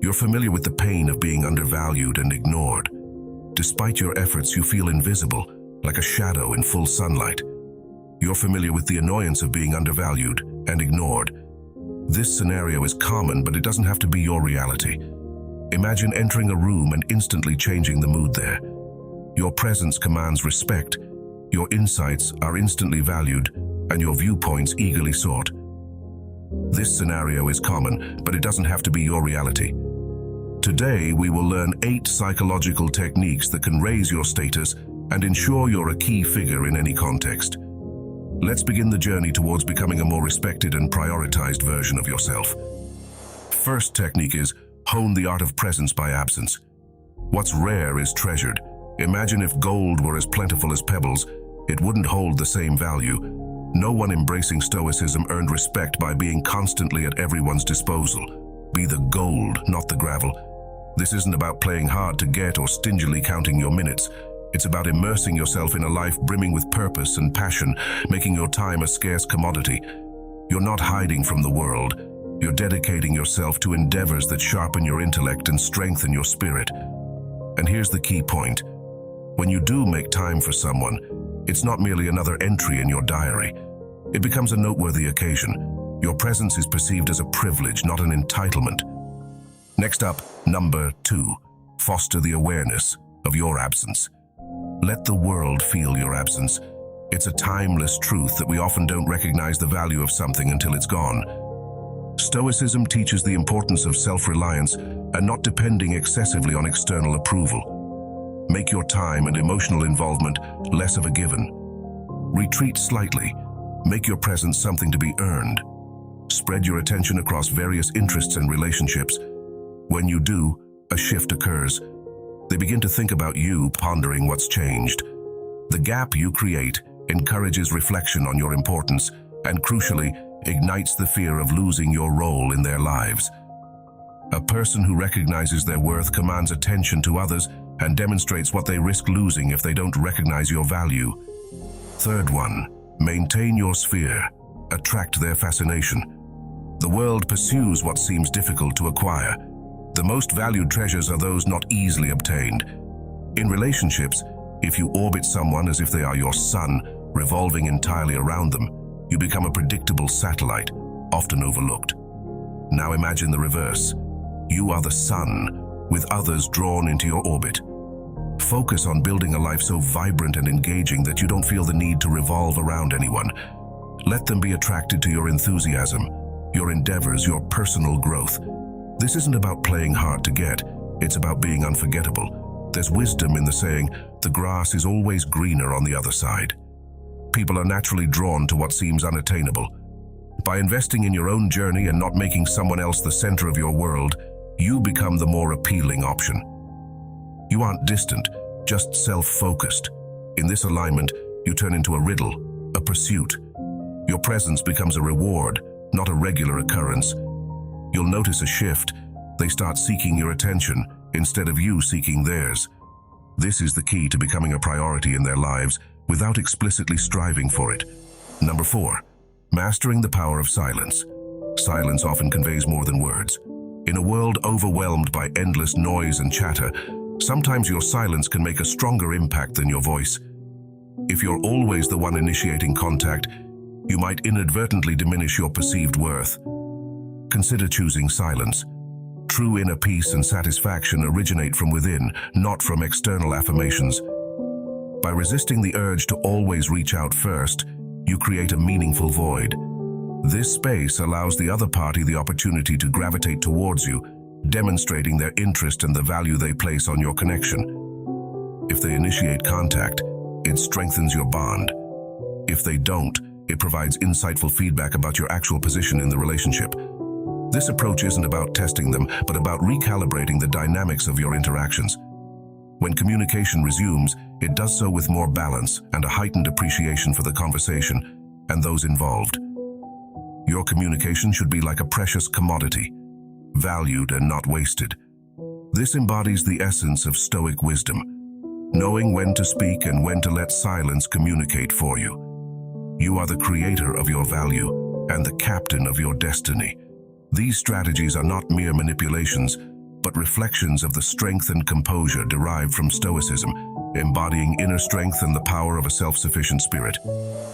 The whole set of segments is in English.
You're familiar with the pain of being undervalued and ignored. Despite your efforts, you feel invisible, like a shadow in full sunlight. You're familiar with the annoyance of being undervalued and ignored. This scenario is common, but it doesn't have to be your reality. Imagine entering a room and instantly changing the mood there. Your presence commands respect, your insights are instantly valued, and your viewpoints eagerly sought. This scenario is common, but it doesn't have to be your reality. Today, we will learn 8 psychological techniques that can raise your status and ensure you're a key figure in any context. Let's begin the journey towards becoming a more respected and prioritized version of yourself. First technique is hone the art of presence by absence. What's rare is treasured. Imagine if gold were as plentiful as pebbles, it wouldn't hold the same value. No one embracing Stoicism earned respect by being constantly at everyone's disposal. Be the gold, not the gravel. This isn't about playing hard to get or stingily counting your minutes. It's about immersing yourself in a life brimming with purpose and passion, making your time a scarce commodity. You're not hiding from the world. You're dedicating yourself to endeavors that sharpen your intellect and strengthen your spirit. And here's the key point. When you do make time for someone, it's not merely another entry in your diary. It becomes a noteworthy occasion. Your presence is perceived as a privilege, not an entitlement. Next up, number 2, foster the awareness of your absence. Let the world feel your absence. It's a timeless truth that we often don't recognize the value of something until it's gone. Stoicism teaches the importance of self-reliance and not depending excessively on external approval. Make your time and emotional involvement less of a given. Retreat slightly. Make your presence something to be earned. Spread your attention across various interests and relationships. When you do, a shift occurs. They begin to think about you, pondering what's changed. The gap you create encourages reflection on your importance and, crucially, ignites the fear of losing your role in their lives. A person who recognizes their worth commands attention to others and demonstrates what they risk losing if they don't recognize your value. Third one, maintain your sphere. Attract their fascination. The world pursues what seems difficult to acquire. The most valued treasures are those not easily obtained. In relationships, if you orbit someone as if they are your sun, revolving entirely around them, you become a predictable satellite, often overlooked. Now imagine the reverse. You are the sun, with others drawn into your orbit. Focus on building a life so vibrant and engaging that you don't feel the need to revolve around anyone. Let them be attracted to your enthusiasm, your endeavors, your personal growth. This isn't about playing hard to get, it's about being unforgettable. There's wisdom in the saying, the grass is always greener on the other side. People are naturally drawn to what seems unattainable. By investing in your own journey and not making someone else the center of your world, you become the more appealing option. You aren't distant, just self-focused. In this alignment, you turn into a riddle, a pursuit. Your presence becomes a reward, not a regular occurrence. You'll notice a shift. They start seeking your attention instead of you seeking theirs. This is the key to becoming a priority in their lives without explicitly striving for it. Number 4, mastering the power of silence. Silence often conveys more than words. In a world overwhelmed by endless noise and chatter, sometimes your silence can make a stronger impact than your voice. If you're always the one initiating contact, you might inadvertently diminish your perceived worth. Consider choosing silence. True inner peace and satisfaction originate from within, not from external affirmations. By resisting the urge to always reach out first, you create a meaningful void. This space allows the other party the opportunity to gravitate towards you, demonstrating their interest and the value they place on your connection. If they initiate contact, it strengthens your bond. If they don't, it provides insightful feedback about your actual position in the relationship. This approach isn't about testing them, but about recalibrating the dynamics of your interactions. When communication resumes, it does so with more balance and a heightened appreciation for the conversation and those involved. Your communication should be like a precious commodity, valued and not wasted. This embodies the essence of Stoic wisdom, knowing when to speak and when to let silence communicate for you. You are the creator of your value and the captain of your destiny. These strategies are not mere manipulations. but reflections of the strength and composure derived from Stoicism, embodying inner strength and the power of a self-sufficient spirit.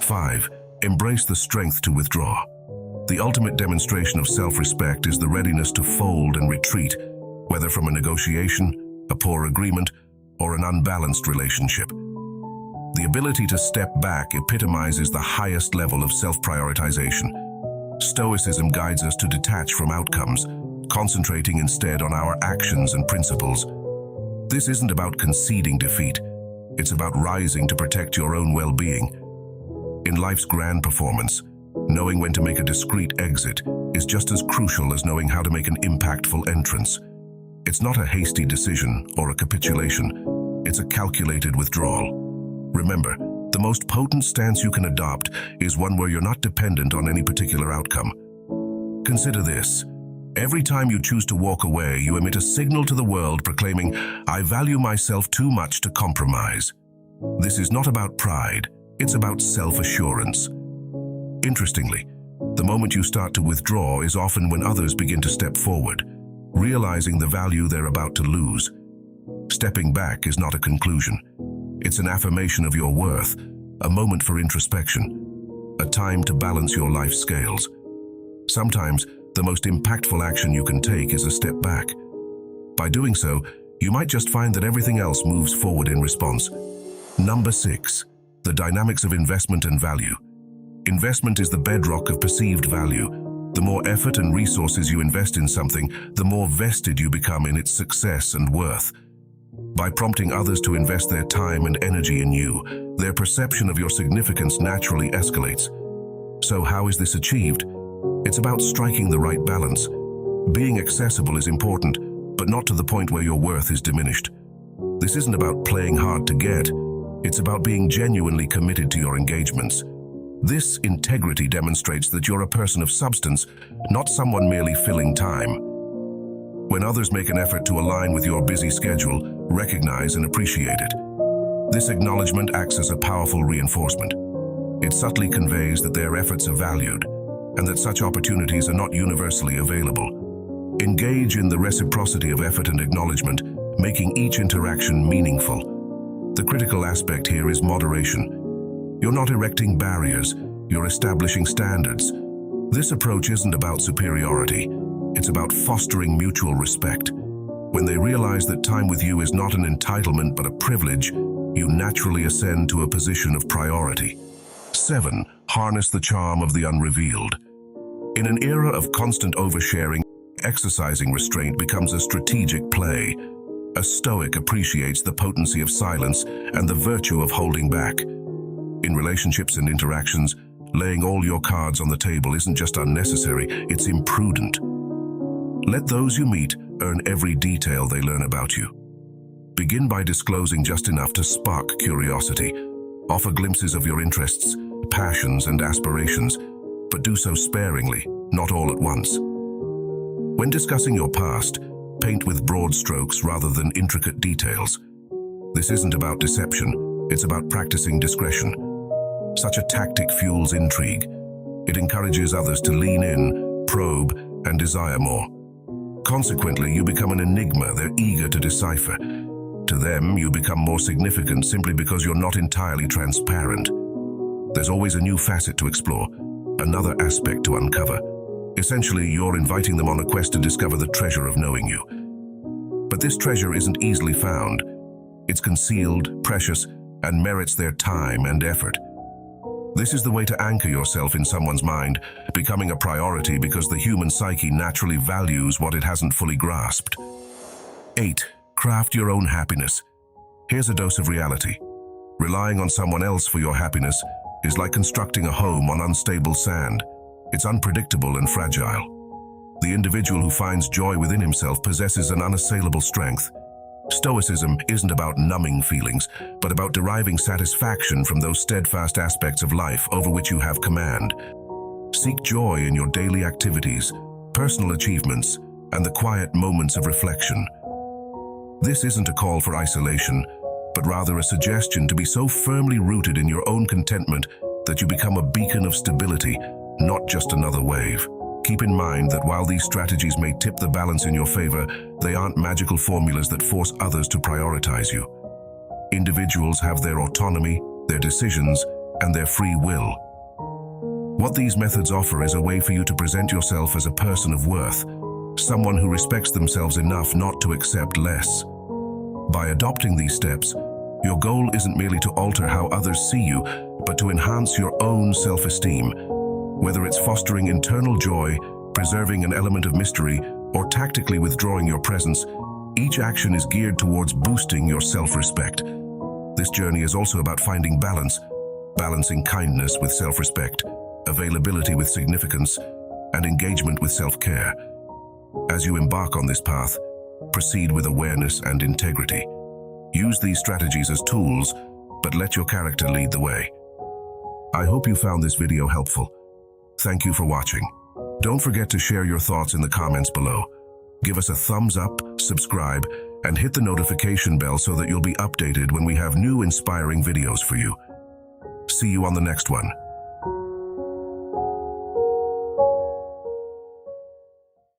5. Embrace the strength to withdraw. The ultimate demonstration of self-respect is the readiness to fold and retreat, whether from a negotiation, a poor agreement, or an unbalanced relationship. The ability to step back epitomizes the highest level of self-prioritization. Stoicism guides us to detach from outcomes, concentrating instead on our actions and principles. This isn't about conceding defeat. It's about rising to protect your own well-being. In life's grand performance, knowing when to make a discreet exit is just as crucial as knowing how to make an impactful entrance. It's not a hasty decision or a capitulation. It's a calculated withdrawal. Remember, the most potent stance you can adopt is one where you're not dependent on any particular outcome. Consider this. Every time you choose to walk away, you emit a signal to the world proclaiming, "I value myself too much to compromise." This is not about pride, it's about self-assurance. Interestingly, the moment you start to withdraw is often when others begin to step forward, realizing the value they're about to lose. Stepping back is not a conclusion. It's an affirmation of your worth, a moment for introspection, a time to balance your life scales. Sometimes, the most impactful action you can take is a step back. By doing so, you might just find that everything else moves forward in response. Number 6. The dynamics of investment and value. Investment is the bedrock of perceived value. The more effort and resources you invest in something, the more vested you become in its success and worth. By prompting others to invest their time and energy in you, their perception of your significance naturally escalates. So how is this achieved? It's about striking the right balance. Being accessible is important, but not to the point where your worth is diminished. This isn't about playing hard to get. It's about being genuinely committed to your engagements. This integrity demonstrates that you're a person of substance, not someone merely filling time. When others make an effort to align with your busy schedule, recognize and appreciate it. This acknowledgement acts as a powerful reinforcement. It subtly conveys that their efforts are valued, and that such opportunities are not universally available. Engage in the reciprocity of effort and acknowledgement, making each interaction meaningful. The critical aspect here is moderation. You're not erecting barriers, you're establishing standards. This approach isn't about superiority, it's about fostering mutual respect. When they realize that time with you is not an entitlement but a privilege, you naturally ascend to a position of priority. 7. Harness the charm of the unrevealed. In an era of constant oversharing, exercising restraint becomes a strategic play. A Stoic appreciates the potency of silence and the virtue of holding back. In relationships and interactions, laying all your cards on the table isn't just unnecessary, it's imprudent. Let those you meet earn every detail they learn about you. Begin by disclosing just enough to spark curiosity. Offer glimpses of your interests, passions, and aspirations, but do so sparingly, not all at once. When discussing your past, paint with broad strokes rather than intricate details. This isn't about deception, it's about practicing discretion. Such a tactic fuels intrigue. It encourages others to lean in, probe, and desire more. Consequently, you become an enigma they're eager to decipher. To them, you become more significant simply because you're not entirely transparent. There's always a new facet to explore, another aspect to uncover. Essentially, you're inviting them on a quest to discover the treasure of knowing you. But this treasure isn't easily found. It's concealed, precious, and merits their time and effort. This is the way to anchor yourself in someone's mind, becoming a priority because the human psyche naturally values what it hasn't fully grasped. 8. Craft your own happiness. Here's a dose of reality. Relying on someone else for your happiness is like constructing a home on unstable sand. It's unpredictable and fragile. The individual who finds joy within himself possesses an unassailable strength. Stoicism isn't about numbing feelings, but about deriving satisfaction from those steadfast aspects of life over which you have command. Seek joy in your daily activities, personal achievements, and the quiet moments of reflection. This isn't a call for isolation, but rather a suggestion to be so firmly rooted in your own contentment that you become a beacon of stability, not just another wave. keep in mind that while these strategies may tip the balance in your favor, they aren't magical formulas that force others to prioritize you. Individuals have their autonomy, their decisions, and their free will. What these methods offer is a way for you to present yourself as a person of worth, someone who respects themselves enough not to accept less. By adopting these steps, your goal isn't merely to alter how others see you, but to enhance your own self-esteem. Whether it's fostering internal joy, preserving an element of mystery, or tactically withdrawing your presence, each action is geared towards boosting your self-respect. This journey is also about finding balance, balancing kindness with self-respect, availability with significance, and engagement with self-care. As you embark on this path, proceed with awareness and integrity. Use these strategies as tools, but let your character lead the way. I hope you found this video helpful. Thank you for watching. Don't forget to share your thoughts in the comments below. Give us a thumbs up, subscribe, and hit the notification bell so that you'll be updated when we have new inspiring videos for you. See you on the next one.